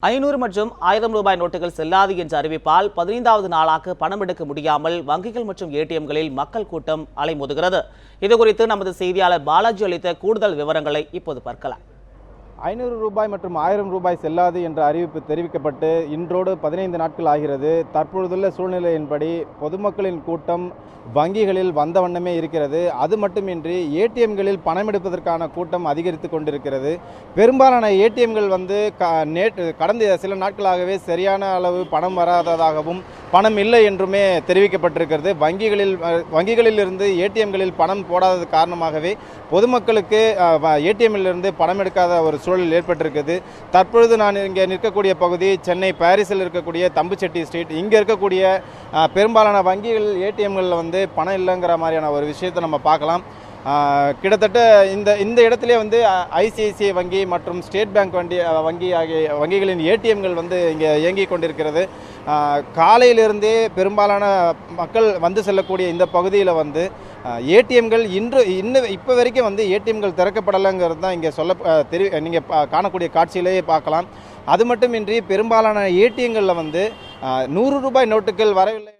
500 மற்றும் 1000 ரூபாய் நோட்டுகள் செல்லாது என்ற அறிவிப்பால் 15வது நாளாக பணம் எடுக்க முடியாமல் வங்கிகள் மற்றும் ஏடிஎம்களில் மக்கள் கூட்டம் அலைமோதுகிறது. இதுகுறித்து நமது செய்தியாளர் பாலாஜி அளித்த கூடுதல் விவரங்களை இப்போது பார்க்கலாம். 500 ரூபாய் மற்றும் 1000 ரூபாய் செல்லாது என்ற அறிவிப்பு தெரிவிக்கப்பட்டு இன்றோடு 15 நாட்கள் ஆகிறது. தற்பொழுதுள்ள சூழ்நிலையின்படி பொதுமக்களின் கூட்டம் வங்கிகளில் வந்த வண்ணமே இருக்கிறது. அது மட்டுமின்றி ஏடிஎம்களில் பணம் எடுப்பதற்கான கூட்டம் அதிகரித்து கொண்டிருக்கிறது. பெரும்பாலான ஏடிஎம்கள் கடந்த சில நாட்களாகவே சரியான அளவு பணம் வராததாகவும் பணம் இல்லை என்றுமே தெரிவிக்கப்பட்டிருக்கிறது. வங்கிகளிலிருந்து ஏடிஎம்களில் பணம் போடாதது காரணமாகவே பொதுமக்களுக்கு ஏடிஎம்மிலிருந்து பணம் எடுக்காத ஒரு சூழல் ஏற்பட்டிருக்குது. தற்பொழுது நான் இங்கே நிற்கக்கூடிய பகுதி சென்னை பாரிஸில் இருக்கக்கூடிய தம்புச்செட்டி ஸ்ட்ரீட். இங்கே இருக்கக்கூடிய பெரும்பாலான வங்கிகள் ஏடிஎம்களில் பணம் இல்லைங்கிற மாதிரியான ஒரு விஷயத்தை நம்ம பார்க்கலாம். கிட்டத்தட்ட இந்த இடத்துல ஐசிஐசிஐ வங்கி மற்றும் ஸ்டேட் பேங்க் வங்கி ஆகிய வங்கிகளின் ஏடிஎம்கள் இங்கே இயங்கி கொண்டிருக்கிறது. காலையிலிருந்தே பெரும்பாலான மக்கள் வந்து செல்லக்கூடிய இந்த பகுதியில் ஏடிஎம்கள் இப்போ வரைக்கும் ஏடிஎம்கள் திறக்கப்படலைங்கிறது தான் இங்கே நீங்கள் காணக்கூடிய காட்சியிலேயே பார்க்கலாம். அது மட்டுமின்றி பெரும்பாலான ஏடிஎம்களில் 100 ரூபாய் நோட்டுகள் வரவில்லை.